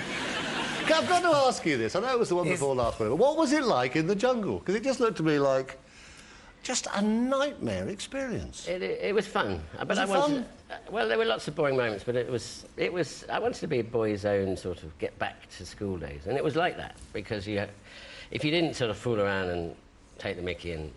[SPEAKER 2] I've got to ask you this. I know it was the one before last one, but what was it like in the jungle? Because it just looked to me like just a nightmare experience.
[SPEAKER 7] It was fun. But
[SPEAKER 2] Was
[SPEAKER 7] I
[SPEAKER 2] it
[SPEAKER 7] wanted,
[SPEAKER 2] fun?
[SPEAKER 7] Well, there were lots of boring moments, but it was. I wanted to be a boy's own sort of get back to school days, and it was like that because if you didn't sort of fool around and take the mickey and,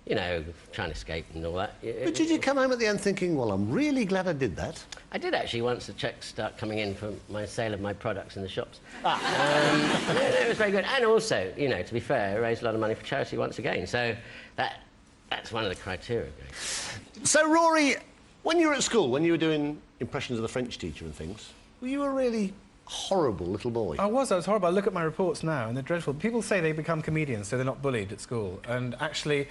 [SPEAKER 7] you know, try and escape and all that.
[SPEAKER 2] But did you come home at the end thinking, well, I'm really glad I did that?
[SPEAKER 7] I did actually once the checks start coming in for my sale of my products in the shops. It was very good, and also, you know, to be fair, I raised a lot of money for charity once again. So that's one of the criteria.
[SPEAKER 2] So, Rory, when you were at school, when you were doing impressions of the French teacher and things, were you a really horrible little boy?
[SPEAKER 6] I was horrible. I look at my reports now and they're dreadful. People say they become comedians so they're not bullied at school. And actually,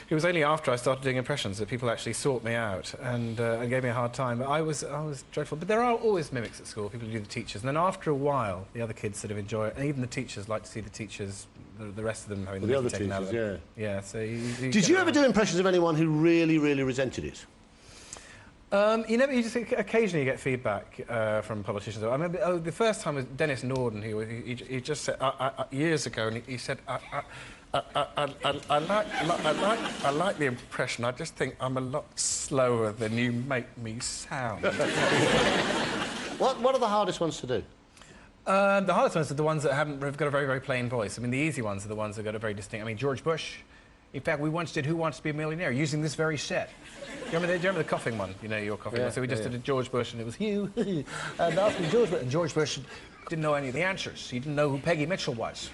[SPEAKER 6] it was only after I started doing impressions that people actually sought me out and gave me a hard time. But I was dreadful. But there are always mimics at school, people who do the teachers. And then after a while, the other kids sort of enjoy it. And even the teachers like to see the teachers, the rest of them having
[SPEAKER 2] The other
[SPEAKER 6] taken out of
[SPEAKER 2] teachers,
[SPEAKER 6] them. Yeah, so you
[SPEAKER 2] Did
[SPEAKER 6] get
[SPEAKER 2] you ever
[SPEAKER 6] around.
[SPEAKER 2] do impressions of anyone who really, really resented it?
[SPEAKER 6] You know, you just occasionally get feedback from politicians. I remember the first time was Dennis Norden. He just said years ago, and he said, I like the impression. I just think I'm a lot slower than you make me sound.
[SPEAKER 2] What are the hardest ones to do?
[SPEAKER 6] The hardest ones are the ones that have got a very, very plain voice. I mean, the easy ones are the ones that got a very distinct... I mean, George Bush. In fact, we once did Who Wants to Be a Millionaire using this very set. Do you remember the coughing one? You know, your coughing one. So we just did a George Bush, and it was you. And asked me George Bush. And George Bush didn't know any of the answers. He didn't know who Peggy Mitchell was.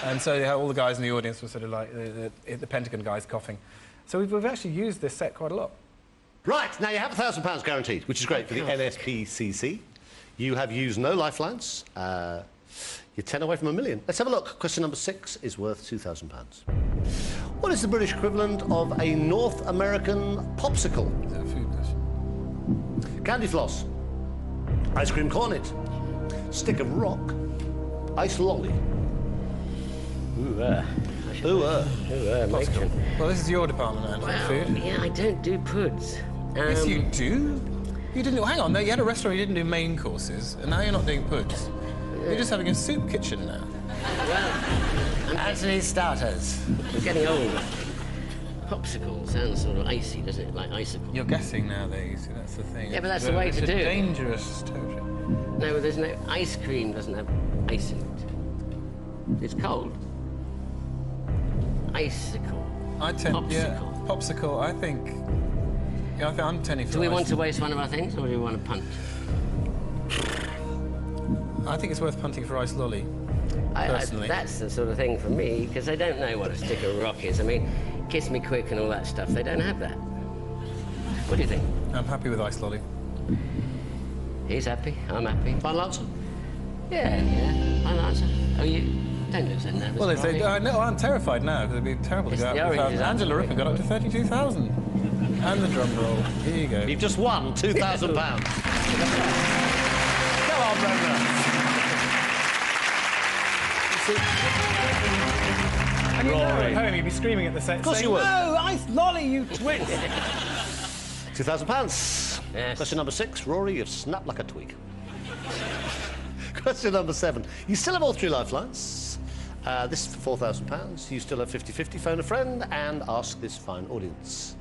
[SPEAKER 6] And so all the guys in the audience were sort of like the Pentagon guys coughing. So we've actually used this set quite a lot.
[SPEAKER 2] Right, now you have £1,000 guaranteed, which is great for the NSPCC. You have used no lifelines. You're 10 away from £1 million. Let's have a look. Question number 6 is worth £2,000. What is the British equivalent of a North American popsicle?
[SPEAKER 6] Is that a food dish?
[SPEAKER 2] Candy floss, ice cream cornet, stick of rock, ice lolly.
[SPEAKER 6] Popsicle. Well, this is your department, Andrew.
[SPEAKER 7] Well,
[SPEAKER 6] Food.
[SPEAKER 7] yeah, I don't do puds.
[SPEAKER 6] Yes, you do. You didn't. Hang on. You had a restaurant. You didn't do main courses, and now you're not doing puds. You're just having a soup kitchen now.
[SPEAKER 7] Well,
[SPEAKER 6] Actually, starters.
[SPEAKER 7] I'm getting older. Popsicle sounds sort of icy, doesn't it? Like icicle.
[SPEAKER 6] You're guessing nowadays. That's the thing.
[SPEAKER 7] Yeah, but that's the way to do it.
[SPEAKER 6] It's a dangerous territory.
[SPEAKER 7] No, there's no... Ice cream doesn't have ice in it. It's cold. Icicle.
[SPEAKER 6] Popsicle. Yeah, popsicle. I think I'm tending for.
[SPEAKER 7] Do we want to waste one of our things, or do we want to punt?
[SPEAKER 6] I think it's worth punting for ice lolly. Personally,
[SPEAKER 7] that's the sort of thing for me, because they don't know what a stick of rock is. I mean, Kiss Me Quick and all that stuff, they don't have that. What do you think?
[SPEAKER 6] I'm happy with ice lolly.
[SPEAKER 7] He's happy, I'm happy.
[SPEAKER 2] Final answer?
[SPEAKER 7] Yeah, final answer. Oh, you don't lose that nervous.
[SPEAKER 6] Well, no, I'm terrified now, because it'd be terrible to go out without... Angela Rippon got up to 32,000. And the drum roll. Here you go.
[SPEAKER 2] You've just won £2,000. Come on, Brenda.
[SPEAKER 6] And you know at home you'd be screaming at the set.
[SPEAKER 2] Of course
[SPEAKER 6] saying,
[SPEAKER 2] you would.
[SPEAKER 6] No, ice lolly, you twit!
[SPEAKER 2] £2,000.
[SPEAKER 7] Yes.
[SPEAKER 2] Question number 6, Rory, you've snapped like a twig. Question number 7, you still have all 3 lifelines. This is for £4,000. You still have 50-50. Phone a friend and ask this fine audience.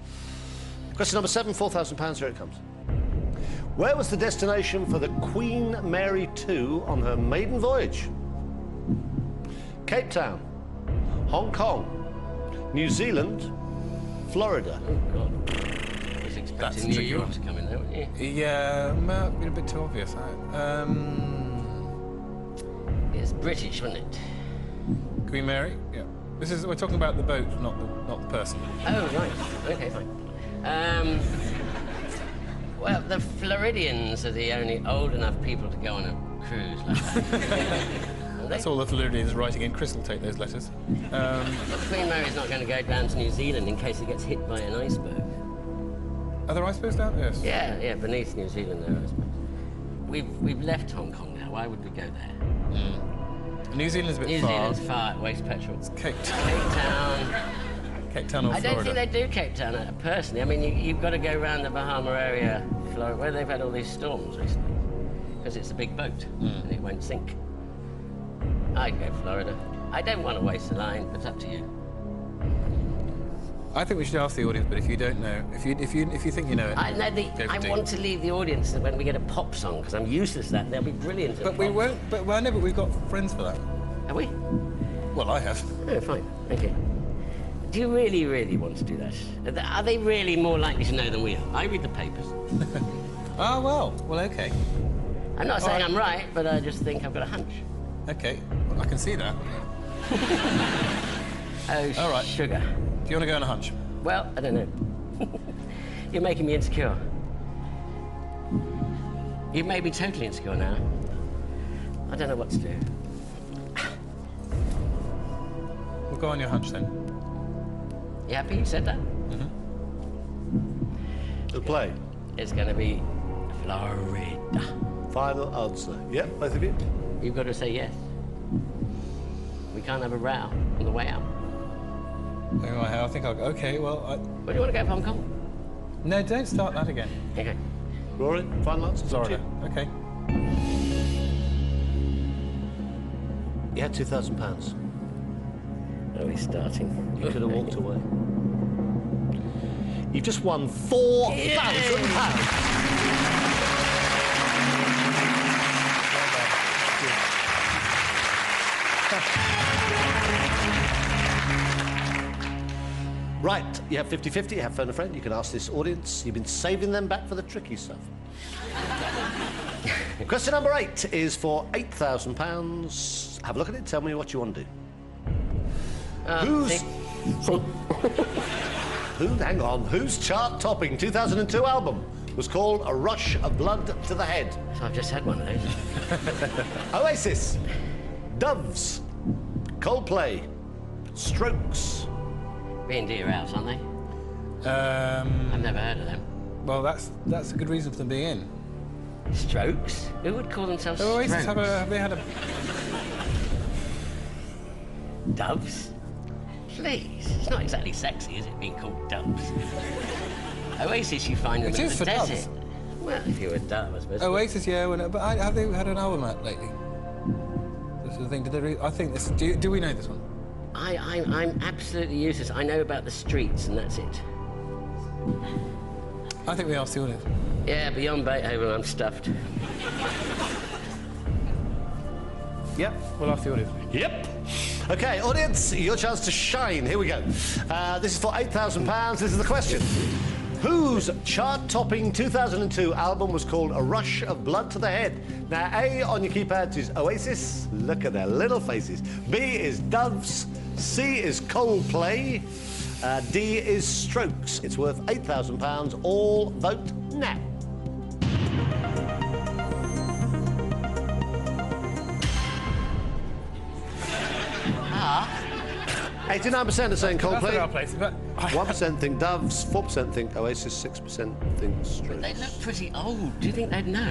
[SPEAKER 2] Question number 7, £4,000. Here it comes. Where was the destination for the Queen Mary II on her maiden voyage? Cape Town, Hong Kong, New Zealand, Florida.
[SPEAKER 7] Oh, God. I was expecting New York to come in there, weren't you?
[SPEAKER 6] Yeah, well, a bit too obvious.
[SPEAKER 7] It's British, wasn't it?
[SPEAKER 6] Queen Mary? Yeah. We're talking about the boat, not the person.
[SPEAKER 7] Oh, right. OK, fine. Well, the Floridians are the only old enough people to go on a cruise like that.
[SPEAKER 6] That's all the Floridians writing in. Chris will take those letters.
[SPEAKER 7] Queen Mary's not going to go down to New Zealand in case it gets hit by an iceberg.
[SPEAKER 6] Are there icebergs down there? Yes.
[SPEAKER 7] Yeah, beneath New Zealand there are icebergs. We've left Hong Kong now. Why would we go there?
[SPEAKER 6] New Zealand's a bit
[SPEAKER 7] New
[SPEAKER 6] far.
[SPEAKER 7] Zealand's far. It wastes petrol.
[SPEAKER 6] It's Cape Town.
[SPEAKER 7] Cape Town.
[SPEAKER 6] Cape Town or
[SPEAKER 7] I
[SPEAKER 6] Florida?
[SPEAKER 7] don't think they do Cape Town personally. I mean, you've got to go around the Bahama area, Florida, where they've had all these storms recently, because it's a big boat and it won't sink. I'd go Florida. I don't want to waste a line, but it's up to you.
[SPEAKER 6] I think we should ask the audience, but if you don't know, if you think you know it,
[SPEAKER 7] I want to leave the audience that when we get a pop song, because I'm useless at that, they'll be brilliant.
[SPEAKER 6] But we won't. But I know, but we've got friends for that.
[SPEAKER 7] Have we?
[SPEAKER 6] Well, I have.
[SPEAKER 7] Oh, fine. Okay. Do you really, really want to do that? Are they really more likely to know than we are? I read the papers.
[SPEAKER 6] Oh, well, okay.
[SPEAKER 7] I'm not saying I'm right, but I just think I've got a hunch.
[SPEAKER 6] Okay, well, I can see that.
[SPEAKER 7] Oh,
[SPEAKER 6] all right.
[SPEAKER 7] Sugar.
[SPEAKER 6] Do you want to go on a hunch?
[SPEAKER 7] Well, I don't know. You're making me insecure. You've made me totally insecure now. I don't know what to do.
[SPEAKER 6] We'll go on your hunch then.
[SPEAKER 7] You happy you said that?
[SPEAKER 2] The play.
[SPEAKER 7] It's going to be Florida.
[SPEAKER 2] Final answer. Yep, both of you.
[SPEAKER 7] You've got to say yes. We can't have a row on the way out.
[SPEAKER 6] I think I'll go. Okay, well,
[SPEAKER 7] Where do you want to go, Hong Kong?
[SPEAKER 6] No, don't start that again.
[SPEAKER 7] Okay.
[SPEAKER 2] Rory, final answer?
[SPEAKER 6] Florida. Okay.
[SPEAKER 2] You had £2,000.
[SPEAKER 7] Oh, he's starting.
[SPEAKER 2] You could have walked away. You've just won £4,000. Right, you have 50-50, you have phone a friend, you can ask this audience. You've been saving them back for the tricky stuff. Question number 8 is for £8,000. Have a look at it, tell me what you want to do. Whose chart-topping 2002 album was called A Rush of Blood to the Head?
[SPEAKER 7] So I've just had one of those.
[SPEAKER 2] Oasis, Doves, Coldplay, Strokes.
[SPEAKER 7] B&D are out, aren't they? I've never heard of them.
[SPEAKER 6] Well, that's a good reason for them being in.
[SPEAKER 7] Strokes? Who would call themselves
[SPEAKER 6] Oasis,
[SPEAKER 7] Strokes?
[SPEAKER 6] have they had a...
[SPEAKER 7] Doves? Please, it's not exactly sexy, is it, being called Doves? Oasis, you find them
[SPEAKER 6] It
[SPEAKER 7] in
[SPEAKER 6] is
[SPEAKER 7] the
[SPEAKER 6] for
[SPEAKER 7] desert.
[SPEAKER 6] doves.
[SPEAKER 7] Well, if you were a dove, I suppose.
[SPEAKER 6] Oasis, yeah, but have they had an album out lately? This is the thing. Did they? I think this. Do we know this one?
[SPEAKER 7] I'm absolutely useless. I know about the streets, and that's it.
[SPEAKER 6] I think we asked the audience.
[SPEAKER 7] Yeah, beyond Beethoven, I'm stuffed.
[SPEAKER 6] Yep, we'll ask the audience.
[SPEAKER 2] Yep. Okay, audience, your chance to shine. Here we go. This is for £8,000. This is the question. Whose chart-topping 2002 album was called A Rush of Blood to the Head? Now, A on your keypads is Oasis. Look at their little faces. B is Doves. C is Coldplay. D is Strokes. It's worth £8,000. All vote now. 89% are saying Coldplay.
[SPEAKER 6] That's our place, but
[SPEAKER 2] 1% think Doves, 4% think Oasis, 6% think Strokes.
[SPEAKER 7] They look pretty old. Do you think they'd know?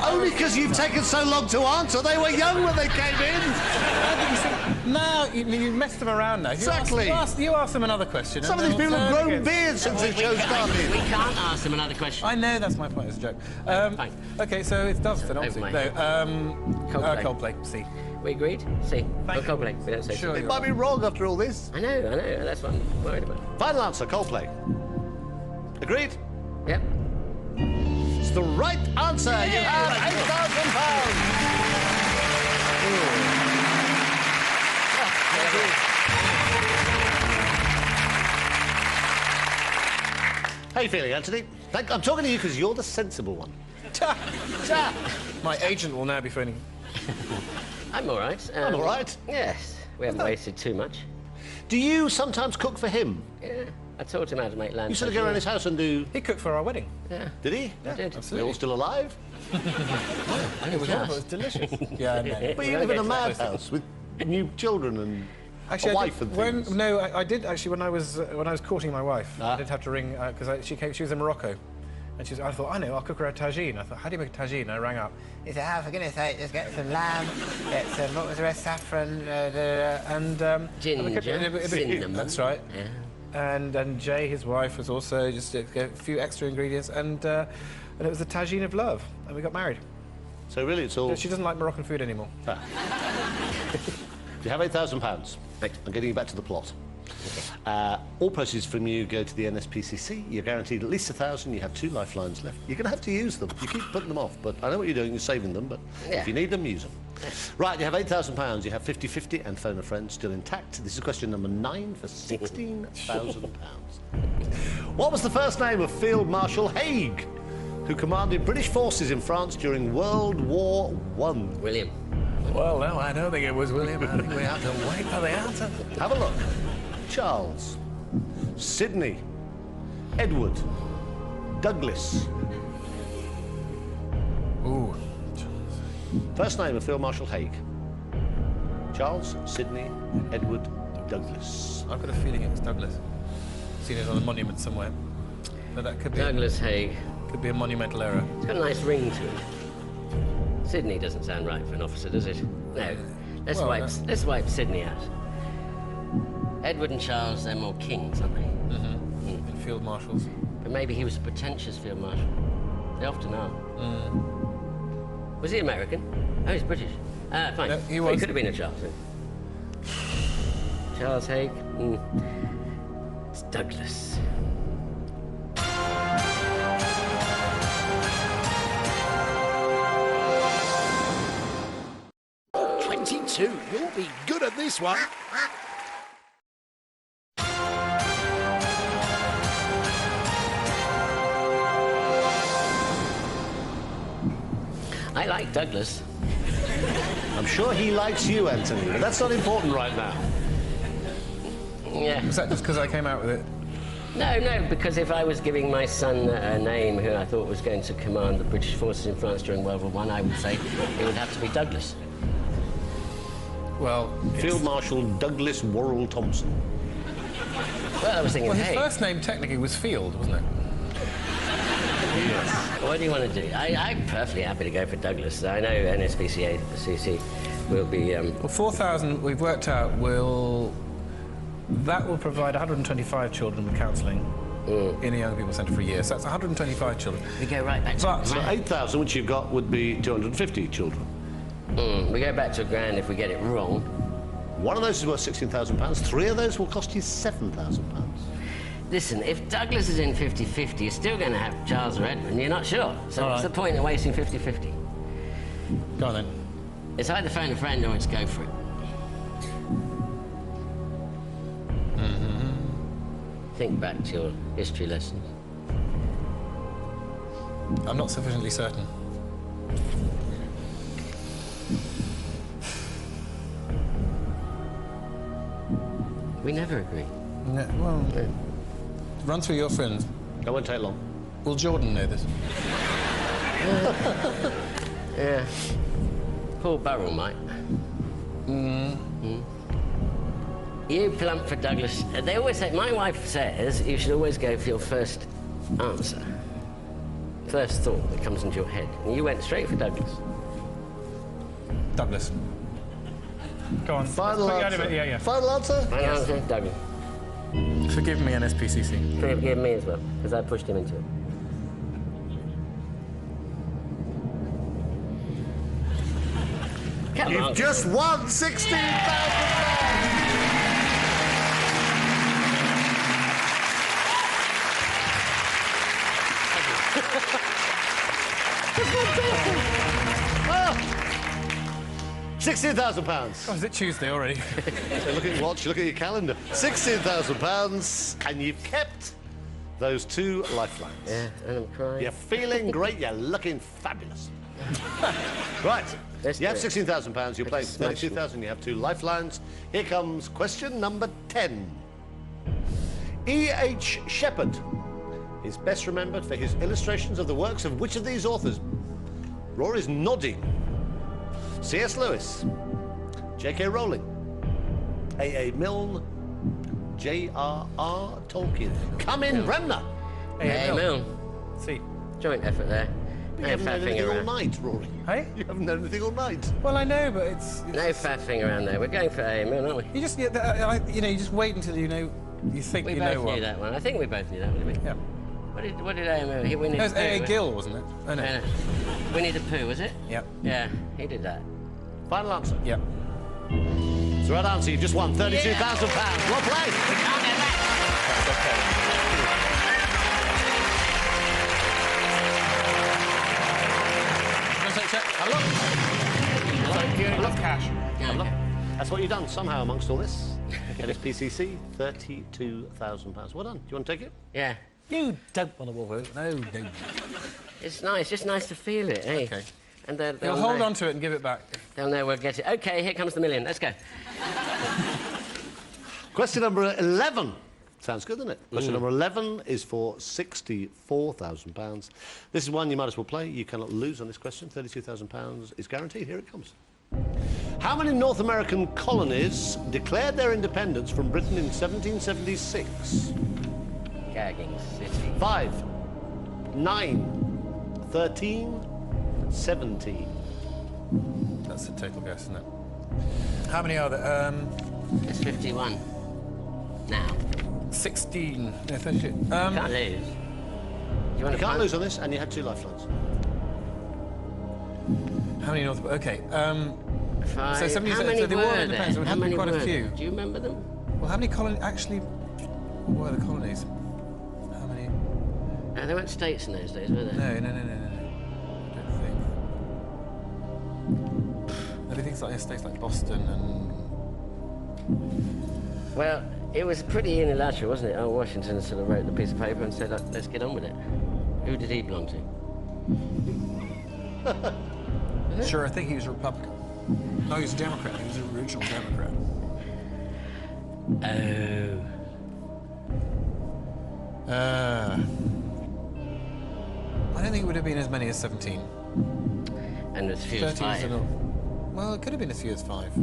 [SPEAKER 2] Only because you've taken so long to answer. They were young when they came in.
[SPEAKER 6] now you messed them around now.
[SPEAKER 2] Exactly.
[SPEAKER 6] You ask them another question.
[SPEAKER 2] Some of these people have grown beards since the show started.
[SPEAKER 7] We can't ask them another question.
[SPEAKER 6] I know, that's my point. It's a joke.
[SPEAKER 7] Fine.
[SPEAKER 6] Okay, so it's Doves then, obviously.
[SPEAKER 7] my
[SPEAKER 6] No,
[SPEAKER 7] head. Coldplay.
[SPEAKER 6] Coldplay. C.
[SPEAKER 7] We agreed? See.
[SPEAKER 6] Thank you.
[SPEAKER 7] Coldplay. We don't say
[SPEAKER 6] Sure.
[SPEAKER 2] It might be wrong after all this.
[SPEAKER 7] I know. That's what I'm worried about.
[SPEAKER 2] Final answer, Coldplay. Agreed?
[SPEAKER 7] Yep.
[SPEAKER 2] It's the right answer. You have £8,000. How are you feeling, Anthony? I'm talking to you because you're the sensible one.
[SPEAKER 6] My agent will now be phoning.
[SPEAKER 7] I'm all right.
[SPEAKER 2] I'm all right.
[SPEAKER 7] Yes. We haven't wasted too much.
[SPEAKER 2] Do you sometimes cook for him?
[SPEAKER 7] Yeah. I taught him how to make lamb.
[SPEAKER 2] You sort of go around his house and do...
[SPEAKER 6] He cooked for our wedding.
[SPEAKER 7] Yeah.
[SPEAKER 2] Did he?
[SPEAKER 7] I did.
[SPEAKER 2] We're all still alive?
[SPEAKER 6] It was awful. It was delicious. Yeah, no.
[SPEAKER 2] But you live in a madhouse with new children and
[SPEAKER 6] Actually,
[SPEAKER 2] a wife and things.
[SPEAKER 6] I did actually when I was courting my wife.
[SPEAKER 2] Ah.
[SPEAKER 6] I did have to ring because she was in Morocco, and I thought, I know, I'll cook her a tagine. I thought, how do you make a tagine? And I rang up. He said, for goodness sake, just get some lamb, get some, what was the rest, saffron,
[SPEAKER 7] Ginger, cinnamon.
[SPEAKER 6] That's right.
[SPEAKER 7] Yeah.
[SPEAKER 6] And Jay, his wife, was also just a few extra ingredients, and it was the tagine of love, and we got married.
[SPEAKER 2] So really it's all...
[SPEAKER 6] She doesn't like Moroccan food anymore.
[SPEAKER 2] You have £8,000. I'm getting you back to the plot. All proceeds from you go to the NSPCC. You're guaranteed at least 1,000. You have 2 lifelines left. You're going to have to use them. You keep putting them off, but I know what you're doing. You're saving them, but if you need them, use them. Right, you have £8,000. You have 50-50 and phone a friend still intact. This is question number 9 for £16,000. What was the first name of Field Marshal Haig, who commanded British forces in France during World War I?
[SPEAKER 7] William.
[SPEAKER 6] Well, no, I don't think it was William. I think we have to wait for the answer.
[SPEAKER 2] Have a look. Charles, Sydney, Edward, Douglas.
[SPEAKER 6] Ooh.
[SPEAKER 2] First name of Field Marshal Haig. Charles, Sydney, Edward, Douglas.
[SPEAKER 6] I've got a feeling it was Douglas. Seen it on a monument somewhere. But that could be
[SPEAKER 7] Douglas Haig.
[SPEAKER 6] could be a monumental error.
[SPEAKER 7] It's got a nice ring to it. Sydney doesn't sound right for an officer, does it? No. Let's wipe Sydney out. Edward and Charles, they're more kings, aren't they?
[SPEAKER 6] In field marshals.
[SPEAKER 7] But maybe he was a pretentious field marshal. They often are. Was he American? Oh, he's British. Fine.
[SPEAKER 6] No, he
[SPEAKER 7] Well,
[SPEAKER 6] was.
[SPEAKER 7] could have been a Charles then. Charles Haig. It's Douglas.
[SPEAKER 1] 22. You'll be good at this one.
[SPEAKER 7] I like Douglas.
[SPEAKER 2] I'm sure he likes you, Anthony, but that's not important right now.
[SPEAKER 7] Yeah.
[SPEAKER 6] Was that just because I came out with it?
[SPEAKER 7] No, because if I was giving my son a name who I thought was going to command the British forces in France during World War I, I would say it would have to be Douglas.
[SPEAKER 6] Well,
[SPEAKER 2] Field Marshal Douglas Worrell Thompson.
[SPEAKER 7] Well, I was thinking,
[SPEAKER 6] well, his
[SPEAKER 7] hey,
[SPEAKER 6] first name technically was Field, wasn't it?
[SPEAKER 7] what do you want to do? I'm perfectly happy to go for Douglas. I know NSPCA will be...
[SPEAKER 6] Well, 4,000, we've worked out, that will provide 125 children with counselling in a young people centre for a year. So that's 125 children.
[SPEAKER 7] we go right back to
[SPEAKER 6] But-
[SPEAKER 2] So 8,000, which you've got, would be 250 children.
[SPEAKER 7] we go back to £1,000 if we get it wrong.
[SPEAKER 2] One of those is worth £16,000. 3 of those will cost you £7,000.
[SPEAKER 7] Listen, if Douglas is in 50-50, you're still going to have Charles or Edmund. You're not sure. So
[SPEAKER 6] All
[SPEAKER 7] what's the
[SPEAKER 6] right.
[SPEAKER 7] point of wasting 50-50?
[SPEAKER 6] Go on then.
[SPEAKER 7] It's either phone a friend or it's go for it. Think back to your history lessons.
[SPEAKER 6] I'm not sufficiently certain.
[SPEAKER 7] We never agree.
[SPEAKER 6] No, well, run through your friends.
[SPEAKER 2] That won't take long.
[SPEAKER 6] Will Jordan know this?
[SPEAKER 7] Yeah. Paul Burrell might. You plump for Douglas. They always say, my wife says, you should always go for your first answer. First thought that comes into your head. And you went straight for Douglas.
[SPEAKER 6] Douglas. Go on.
[SPEAKER 2] Final
[SPEAKER 6] Let's put you out
[SPEAKER 2] answer.
[SPEAKER 6] of it. Yeah.
[SPEAKER 2] Final answer?
[SPEAKER 7] My answer, Douglas.
[SPEAKER 6] Forgive me, NSPCC.
[SPEAKER 7] Forgive me as well, because I pushed him into it. Come on.
[SPEAKER 2] You've just won £16,000. £16,000.
[SPEAKER 6] Oh, is it Tuesday already?
[SPEAKER 2] So look at your watch, look at your calendar. £16,000, and you've kept those 2 lifelines.
[SPEAKER 7] Yeah, and I'm crying.
[SPEAKER 2] You're feeling great, you're looking fabulous. Right,
[SPEAKER 7] Let's
[SPEAKER 2] you have
[SPEAKER 7] do it.
[SPEAKER 2] £16,000, you play
[SPEAKER 7] Let's smash
[SPEAKER 2] 32,000, you have 2 lifelines. Here comes question number 10. E.H. Shepard is best remembered for his illustrations of the works of which of these authors? Rory's nodding. C.S. Lewis, J.K. Rowling, A.A. Milne, J.R.R. Tolkien. Come in, Bremner.
[SPEAKER 7] Hey, Milne.
[SPEAKER 6] See.
[SPEAKER 7] Joint effort there.
[SPEAKER 2] You
[SPEAKER 7] No
[SPEAKER 2] haven't known anything
[SPEAKER 7] faffing
[SPEAKER 2] all
[SPEAKER 7] around.
[SPEAKER 2] night, Rory.
[SPEAKER 6] Hey?
[SPEAKER 2] You haven't known anything all night.
[SPEAKER 6] Well, I know, but it's
[SPEAKER 7] No faffing around there. We're going for A. Milne, aren't we?
[SPEAKER 6] you just you know, you just wait until you know you think
[SPEAKER 7] We
[SPEAKER 6] you
[SPEAKER 7] both
[SPEAKER 6] know
[SPEAKER 7] knew
[SPEAKER 6] what.
[SPEAKER 7] that one. I think we both knew that one, didn't we?
[SPEAKER 6] Yeah.
[SPEAKER 7] What did A. Milne? He win
[SPEAKER 6] It was A.A. Gill, wasn't it? Oh, no.
[SPEAKER 7] No. Winnie the Pooh, was it?
[SPEAKER 6] Yep.
[SPEAKER 7] Yeah, he did that.
[SPEAKER 2] Final answer.
[SPEAKER 6] Yep.
[SPEAKER 2] It's the right answer. You've just won £32,000. Well played.
[SPEAKER 6] That's okay. Can I take a check? Have a look. Thank you. I love cash.
[SPEAKER 7] Yeah, okay.
[SPEAKER 2] That's what you've done somehow amongst all this. NSPCC, £32,000. Well done. Do you want to take it?
[SPEAKER 7] Yeah.
[SPEAKER 6] You don't want to walk with it. No, no.
[SPEAKER 7] It's nice, just nice to feel it, eh?
[SPEAKER 6] Okay.
[SPEAKER 7] And they'll
[SPEAKER 6] You'll hold
[SPEAKER 7] know.
[SPEAKER 6] on to it and give it back.
[SPEAKER 7] They'll know we'll get it. Okay, here comes the million. Let's go.
[SPEAKER 2] Question number 11. Sounds good, doesn't it? Question number 11 is for £64,000. This is one you might as well play. You cannot lose on this question. £32,000 is guaranteed. Here it comes. How many North American colonies declared their independence from Britain in 1776?
[SPEAKER 7] Gagging City.
[SPEAKER 2] 5, 9, 13, 17.
[SPEAKER 6] That's the total guess, isn't it? How many are there?
[SPEAKER 7] It's 51. Now.
[SPEAKER 6] 16. No, 32.
[SPEAKER 7] Can't lose. Do you want
[SPEAKER 2] You
[SPEAKER 7] to
[SPEAKER 2] can't lose on this, and you had 2 lifelines.
[SPEAKER 6] How many North... OK.
[SPEAKER 7] 5.
[SPEAKER 6] So 70,
[SPEAKER 7] How many
[SPEAKER 6] so they were
[SPEAKER 7] were there?
[SPEAKER 6] independent, so it
[SPEAKER 7] How
[SPEAKER 6] had
[SPEAKER 7] many
[SPEAKER 6] quite
[SPEAKER 7] were
[SPEAKER 6] a few.
[SPEAKER 7] there? Do you remember them?
[SPEAKER 6] Well, how many colonies... Actually, what were the colonies? How many...
[SPEAKER 7] No, they weren't states in those days, were they?
[SPEAKER 6] No. I don't think. Maybe things like states like Boston and...
[SPEAKER 7] Well, it was pretty unilateral, wasn't it? Oh, Washington sort of wrote the piece of paper and said, let's get on with it. Who did he belong to?
[SPEAKER 6] Sure, I think he was a Republican. No, he was a Democrat. He was an original Democrat. I don't think it would have been as many as 17.
[SPEAKER 7] And as few as
[SPEAKER 6] 13 is a
[SPEAKER 7] 5.
[SPEAKER 6] lot. Well, it could have been as few as 5.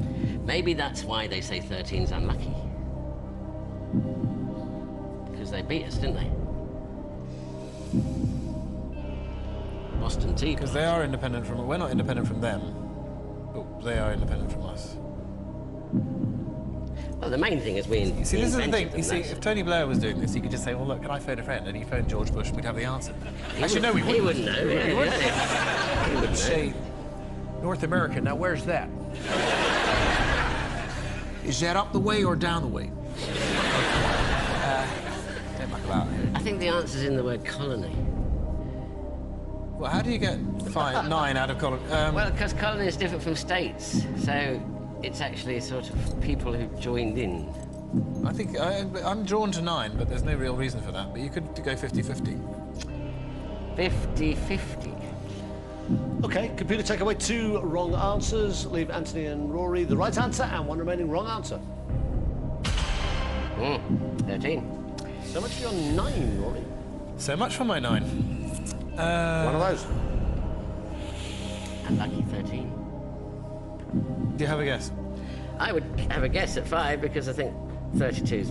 [SPEAKER 7] Maybe that's why they say 13's unlucky. Because they beat us, didn't they? Boston Tea.
[SPEAKER 6] Because they are independent from... We're not independent from them. But they are independent from us.
[SPEAKER 7] Well, the main thing is we
[SPEAKER 6] You see, this is the thing.
[SPEAKER 7] them,
[SPEAKER 6] You see,
[SPEAKER 7] that's
[SPEAKER 6] if
[SPEAKER 7] it.
[SPEAKER 6] Tony Blair was doing this, he could just say, well, look, can I phone a friend? And he phoned George Bush and we'd have the answer. Actually, no, we wouldn't.
[SPEAKER 7] He wouldn't know.
[SPEAKER 6] He
[SPEAKER 7] Yeah,
[SPEAKER 6] wouldn't.
[SPEAKER 7] yeah. He wouldn't know.
[SPEAKER 9] Say, North America, now where's that? Is that up the way or down the way?
[SPEAKER 6] Don't muck about.
[SPEAKER 7] I think the answer's in the word colony.
[SPEAKER 6] Well, how do you get 9 out of colony?
[SPEAKER 7] Well, because colony is different from states, so it's actually sort of people who've joined in.
[SPEAKER 6] I think I'm drawn to 9, but there's no real reason for that. But you could go 50-50.
[SPEAKER 7] 50-50.
[SPEAKER 2] OK, computer, take away 2 wrong answers. Leave Anthony and Rory the right answer and 1 remaining wrong answer.
[SPEAKER 7] 13.
[SPEAKER 2] So much for your 9, Rory.
[SPEAKER 6] So much for my 9.
[SPEAKER 2] One of those.
[SPEAKER 7] Unlucky 13.
[SPEAKER 6] Do you have a guess?
[SPEAKER 7] I would have a guess at 5 because I think 32's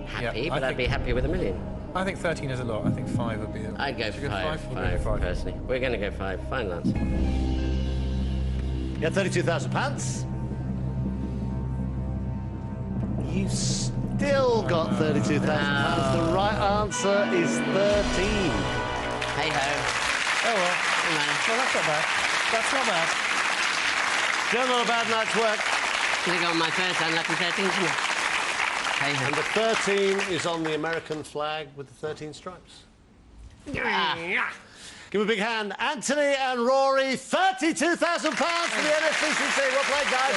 [SPEAKER 7] happy,
[SPEAKER 6] Yeah,
[SPEAKER 7] but I'd be happy with $1 million.
[SPEAKER 6] I think 13 is a lot. I think 5 would be...
[SPEAKER 7] I'd go
[SPEAKER 6] Should
[SPEAKER 7] for
[SPEAKER 6] we
[SPEAKER 7] 5.
[SPEAKER 6] We'll go for 5.
[SPEAKER 7] Personally. We're going to go 5. Final answer.
[SPEAKER 2] You had £32,000. You've still got £32,000. The right answer is 13.
[SPEAKER 7] Hey ho.
[SPEAKER 6] Oh, well.
[SPEAKER 7] Come on.
[SPEAKER 6] Well, that's not bad. That's not bad.
[SPEAKER 2] Still not a bad night's work.
[SPEAKER 7] Should have gone my first unlucky 13, shouldn't I? Hey ho.
[SPEAKER 2] And the 13 is on the American flag with the 13 stripes. Give a big hand. Anthony and Rory, £32,000 for the NSPCC. Well played, guys.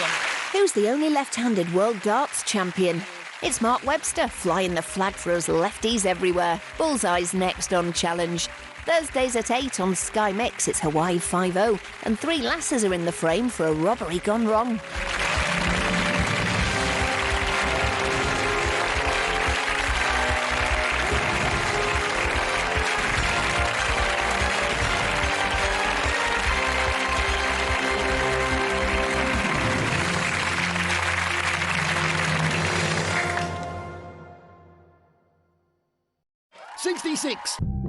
[SPEAKER 10] Who's the only left-handed world darts champion? It's Mark Webster, flying the flag for us lefties everywhere. Bullseye's next on Challenge. Thursdays at 8 on Sky Mix, it's Hawaii 5-0. And 3 lasses are in the frame for a robbery gone wrong.
[SPEAKER 1] $66.